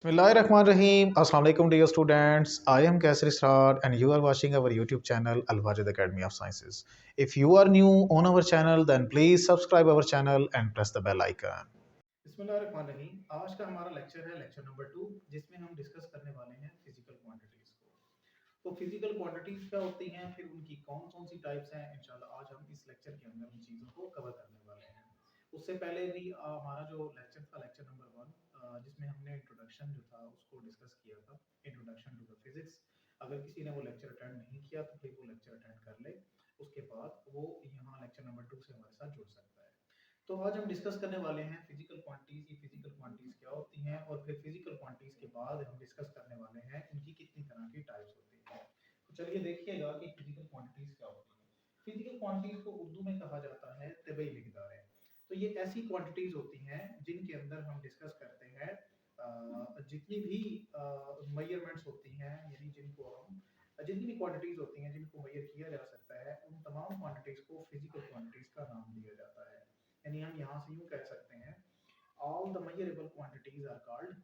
Bismillahirrahmanirrahim. Assalamu alaikum dear students. I am Kaisar Israr and you are watching our YouTube channel Al Wajid Academy of Sciences. If you are new on our channel then please subscribe our channel and press the bell icon. बिस्मिल्लाहिर्रहमानिर्रहीम। आज का हमारा lecture है lecture number 2, जिसमें हम discuss करने वाले हैं फिजिकल क्वांटिटीज को। तो फिजिकल क्वांटिटीज क्या होती हैं, फिर उनकी कौन कौन सी टाइप्स हैं, इंशाल्लाह आज हम इस लेक्चर के अंदर उन चीज़ों को कवर करने वाले हैं। उससे पहले भी हमारा जो लेक्चर था लेक्चर नंबर 1, जिसमें हमने इंट्रोडक्शन जो था उसको डिस्कस किया था, इंट्रोडक्शन टू द फिजिक्स। अगर किसी ने वो लेक्चर अटेंड नहीं किया तो फिर वो लेक्चर अटेंड कर ले, उसके बाद वो यहाँ लेक्चर नंबर 2 से हमारे साथ जुड़ सकता है। तो आज हम डिस्कस करने वाले हैं फिजिकल क्वांटिटीज। ये फिजिकल क्वांटिटीज क्या होती हैं, और फिर फिजिकल क्वांटिटीज के बाद हम डिस्कस करने वाले हैं उनकी कितनी तरह की टाइप्स होती हैं। तो चलिए देखिएगा कि फिजिकल क्वांटिटीज क्या होती हैं। फिजिकल क्वांटिटीज को उर्दू में कहा जाता है तबई मिकदारें। तो ये ऐसी क्वांटिटीज होती हैं जिनके अंदर हम डिस्कस करते हैं जितनी भी मेजरमेंट्स होती हैं, यानी जिनको हम जितनी भी क्वांटिटीज होती हैं जिनको मेजर किया जा सकता है, उन तमाम क्वांटिटीज को फिजिकल क्वांटिटीज का नाम दिया जाता है। यानी हम यहाँ से यूँ कह सकते हैं, all the measurable quantities are called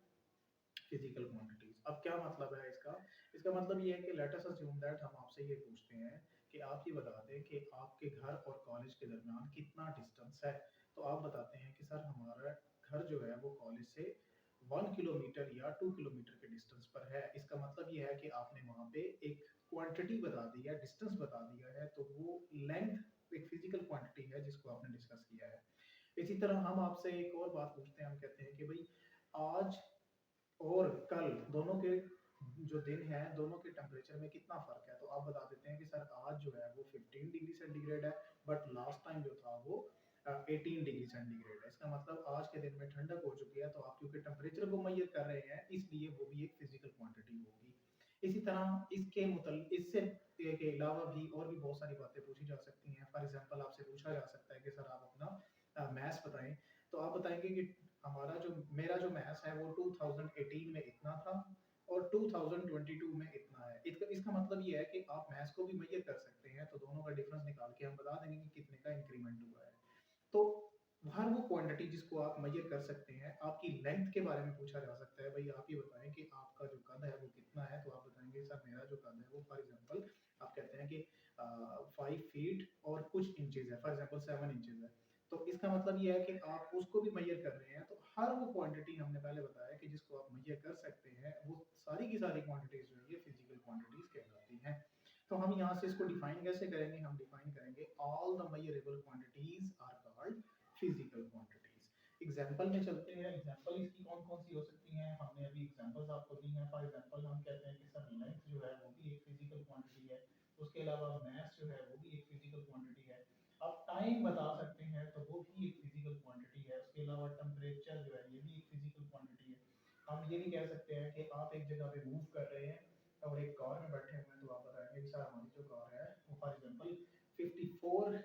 physical quantities. अब क्या मतलब है इसका? इसका मतलब ये है कि लेट अस अस्यूम दैट हम आपसे ये पूछते हैं कि आप ये बता दें कि आपके घर और कॉलेज के दरमियान कितना डिस्टेंस है। तो आप बताते हैं कि सर हमारा घर जो है वो कॉलेज से 1 किलोमीटर या 2 किलोमीटर के डिस्टेंस पर है। इसका मतलब ये है कि आपने वहाँ पे एक क्वांटिटी बता दी है, डिस्टेंस बता दिया है, तो वो लेंथ एक फिजिकल क्वांटिटी है जिसको आपने डिस्कस किया है। इसी तरह हम आपसे एक और बात पूछते हैं, हम कहते हैं कि भाई आज और कल दोनों के जो दिन हैं दोनों के टेम्परेचर में कितना फर्क है। तो आप बता देते हैं कि सर आज जो है वो 15 डिग्री सेंटीग्रेड है, बट लास्ट टाइम जो था वो 18 डिग्री सेंटीग्रेड है। इसका मतलब आज के दिन में ठंडक हो चुकी है। तो आप क्योंकि टेम्परेचर को मैयर कर रहे हैं, इसलिए वो भी एक फिजिकल क्वांटिटी होगी। इसी तरह इसके मुतल इससे के अलावा भी और भी बहुत सारी बातें पूछी जा सकती हैं। फॉर एग्जांपल आपसे पूछा जा सकता है कि सर आप अपना मैथ्स बताएं। तो आप बताएंगे कि हमारा जो मेरा जो मैथ्स है वो 2018 में इतना था और 2022 में इतना है। इसका मतलब ये है कि आप मैथ्स को भी मेजर कर सकते हैं, तो दोनों का डिफरेंस निकाल के हम बता देंगे कि कितने का इंक्रीमेंट हुआ है। तो हर वो क्वांटिटी जिसको आप मेजर कर सकते हैं, आपकी लेंथ के बारे में पूछा जा सकता है, भाई आप ये बताएं कि आपका जो कद है वो कितना है। तो आप बताएंगे सर मेरा जो कद है वो फॉर एग्जांपल आप कहते हैं कि 5 फीट और कुछ इंचेस है, फॉर एग्जांपल 7 इंचेस है। तो इसका मतलब ये है कि आप उसको भी मेजर कर रहे हैं। तो हर वो क्वांटिटी हमने पहले बताया कि जिसको आप मेजर कर सकते हैं, वो सारी की सारी क्वांटिटीज जो है ये फिजिकल क्वांटिटीज कहलाती हैं। तो हम यहाँ से इसको डिफाइन कैसे करेंगे? हम डिफाइन करेंगे all the measurable quantities are called physical quantities. Example में चलते हैं। एग्जांपल इसकी कौन कौन सी हो सकती हैं? हमने अभी एग्जांपल्स आपको दी हैं। फॉर एग्जांपल हम कहते हैं कि सर लेंथ जो है वो भी एक फिजिकल क्वांटिटी है। उसके अलावा मास जो है वो भी एक फिजिकल क्वांटिटी है। आप टाइम बता सकते हैं तो वो भी एक फिजिकल क्वांटिटी है। उसके अलावा टेम्परेचर जो है ये भी एक फिजिकल क्वांटिटी है। हम ये भी कह सकते हैं कि आप एक जगह पे मूव कर रहे हैं और एक कार में बैठे हुए हैं, तो आप बताएंगे कि सर हमारी जो कार है वो for example 54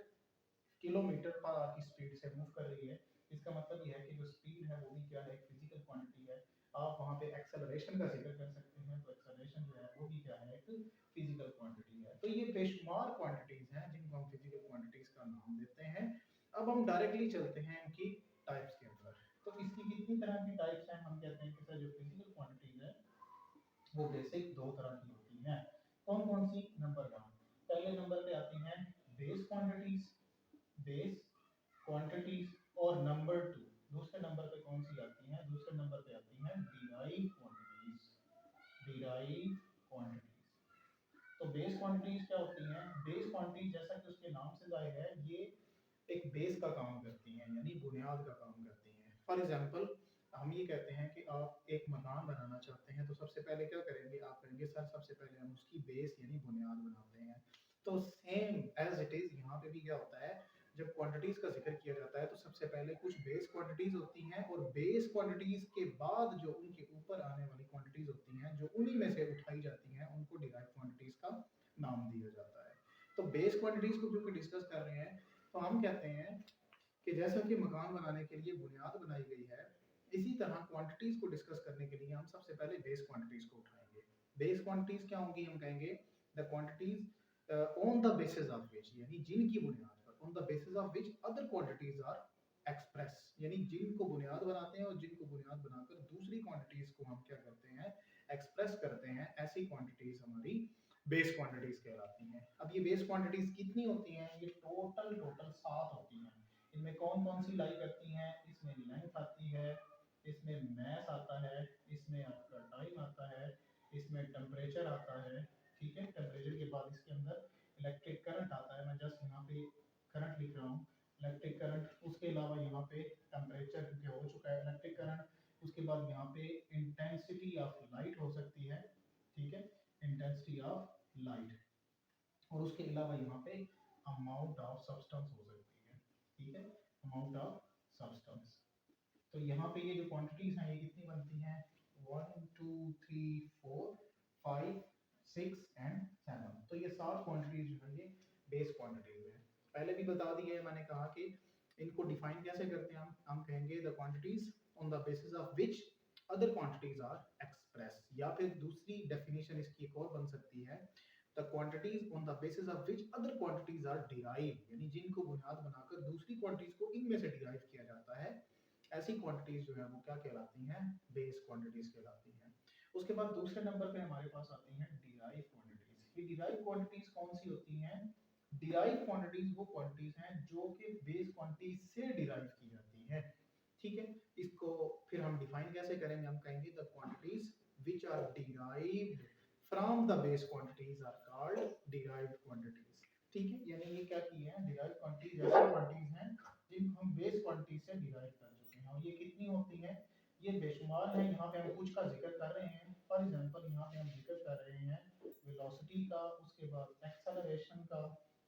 kilometre per hour की स्पीड से मूव कर रही है। इसका मतलब यह है कि जो स्पीड है वो भी क्या है, एक फिजिकल क्वांटिटी है। आप वहाँ पे एक्सेलरेशन का जिक्र कर सकते हैं, तो एक्सेलरेशन जो है वो भी क्या है, एक फिजिकल क्वांटिटी है। तो ये बेशुमार क्वांटिटीज हैं जिनको हम फिजिकल क्वांटिटीज का नाम देते हैं। अब हम डायरेक्टली चलते हैं इनकी टाइप्स के अंदर। तो इसकी कितनी तरह की टाइप्स हैं? हम कहते हैं कि सर जो फिजिकल क्वांटिटीज है वो बेसिक दो तरह की होती हैं। कौन कौन सी? नंबर 1, पहले नंबर पे आती हैं बेस क्वांटिटीज। Base quantities. और नंबर 2, दूसरे नंबर पे कौन सी आती हैं? दूसरे नंबर पे आती हैं डिराइव क्वांटिटीज। Derive quantities. तो बेस क्वांटिटीज क्या होती हैं? बेस क्वांटिटीज जैसा कि उसके नाम से जाहिर है, ये एक बेस का काम करती हैं, यानी बुनियाद का काम करती हैं। फॉर एग्जांपल हम ये कहते हैं कि आप एक मकान बनाना चाहते हैं, तो सबसे पहले क्या करेंगे? आप कहेंगे सर सबसे पहले हम उसकी बेस यानी बुनियाद बनाते हैं। तो सेम एज इट इज यहाँ पे भी क्या होता है, जब क्वांटिटीज का जिक्र किया जाता है तो सबसे पहले कुछ बेस क्वांटिटीज होती हैं, और बेस क्वांटिटीज के बाद जो उनके ऊपर आने वाली क्वांटिटीज होती हैं जो उन्हीं में से उठाई जाती हैं, उनको डिराइव क्वांटिटीज का नाम दिया जाता है। तो बेस क्वांटिटीज को क्योंकि डिस्कस कर रहे हैं, तो हम कहते हैं कि जैसा कि मकान बनाने के लिए बुनियाद बनाई गई है, इसी तरह क्वांटिटीज को डिस्कस करने के लिए हम सबसे पहले बेस क्वांटिटीज को उठाएंगे। बेस क्वांटिटीज क्या होंगी? हम कहेंगे the quantities on the basis of which, यानी जिनकी बुनियाद पर, on the basis of which other quantities are express, यानी जिनको बुनियाद बनाते हैं और जिनको बुनियाद बनाकर दूसरी क्वांटिटीज को हम क्या करते हैं, एक्सप्रेस करते हैं, ऐसी क्वांटिटीज हमारी बेस क्वांटिटीज कहलाती हैं। अब ये बेस क्वांटिटीज कितनी होती हैं, ये टोटल 7 होती हैं। इनमें कौन कौन सी लाई करती हैं, इसमें लेंथ आती है, इसमें मैस आता है, इसमें आपका टाइम आता है, इसमें टेम्परेचर आता है, ठीक है। टेम्परेचर के बाद इसके अंदर इलेक्ट्रिक करंट आता है, मैं जस्ट यहाँ पे करंट लिख रहा हूँ, इलेक्ट्रिक करंट। उसके अलावा यहाँ पे टेम्परेचर क्योंकि हो चुका है इलेक्ट्रिक करंट, उसके बाद यहाँ पे इंटेंसिटी ऑफ लाइट हो सकती है, ठीक है, इंटेंसिटी ऑफ लाइट, और उसके अलावा यहाँ पे अमाउंट ऑफ सब्सटेंस हो सकती है, ठीक है, अमाउंट ऑफ सब्सटेंस। तो यहाँ पे ये जो क्वांटिटीज हैं ये कितनी बनती हैं, 1 2 3 4 5 6 एंड 7। तो ये 7 क्वांटिटीज जो है ये बेस क्वांटिटीज है। पहले भी बता दिया है मैंने, कहा कि इनको डिफाइन कैसे करते हैं, हम कहेंगे the quantities on the basis of which other quantities are express, या फिर दूसरी डेफिनेशन इसकी एक और बन सकती है, the quantities on the basis of which other quantities are derived, यानी जिनको बुनियाद बनाकर दूसरी क्वांटिटीज को इनमें से डिराइव किया जाता है, ऐसी क्वांटिटीज जो है वो क्या कहलाती हैं, बेस क्वांटिटीज कहलाती हैं। उसके बाद दूसरे नंबर पे हमारे पास आती हैं डिराइव क्वांटिटीज। ये डिराइव क्वांटिटीज कौन सी होती हैं, डिराइव क्वांटिटीज वो क्वांटिटीज हैं जो कि बेस क्वांटिटीज से डिराइव की जाती हैं, ठीक है। इसको फिर हम डिफाइन कैसे करेंगे, हम कहेंगे the quantities which are derived from the base quantities are called derived quantities, ठीक है। यानी ये क्या की है, डिराइव्ड क्वांटिटीज ऐसी क्वांटिटीज हैं जिनको हम बेस क्वांटिटी से डिराइव कर चुके हैं, और ये कितनी होती हैं, ये बेशुमार है। यहाँ पे हम कुछ का जिक्र कर रहे हैं, फॉर एग्जांपल यहाँ पे हम जिक्र कर रहे हैं वेलोसिटी का, उसके बाद एक्सेलरेशन का,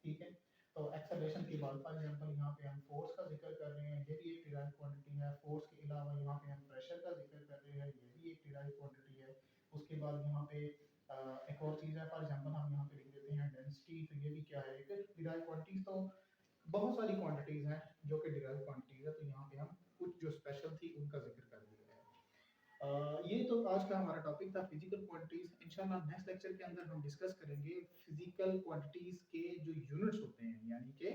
ठीक है। तो एक्सेलरेशन के बाद फॉर एग्जांपल यहाँ पे हम फोर्स का जिक्र कर रहे हैं, ये भी एक डिराइव क्वांटिटी है। फोर्स के अलावा यहाँ पे हम प्रेशर का जिक्र कर रहे हैं, ये भी एक डिराइव क्वांटिटी है। उसके बाद यहाँ पे एक और चीज है, फॉर एग्जांपल हम यहाँ पे लिख देते हैं डेंसिटी, तो ये भी क्या है, एक डिराइव क्वांटिटी। तो बहुत सारी क्वांटिटीज हैं जो कि डिराइव क्वांटिटीज है, तो यहाँ पे हम कुछ जो स्पेशल थी उनका जिक्र कर दिया है। ये तो आज का हमारा टॉपिक था फिजिकल क्वांटिटीज। इंशाल्लाह नेक्स्ट लेक्चर के अंदर हम डिस्कस करेंगे फिजिकल क्वांटिटीज के जो यूनिट्स होते हैं, यानी कि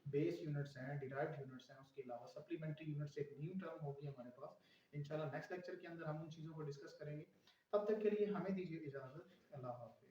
बेस यूनिट्स हैं, डिराइव्ड यूनिट्स हैं, उसके अलावा सप्लीमेंट्री यूनिट्स एक न्यू टर्म होगी हमारे पास। इंशाल्लाह नेक्स्ट लेक्चर के अंदर हम उन चीज़ों को डिस्कस करेंगे। तब तक के लिए हमें दीजिए इजाज़त। अल्लाह हाफ़िज़।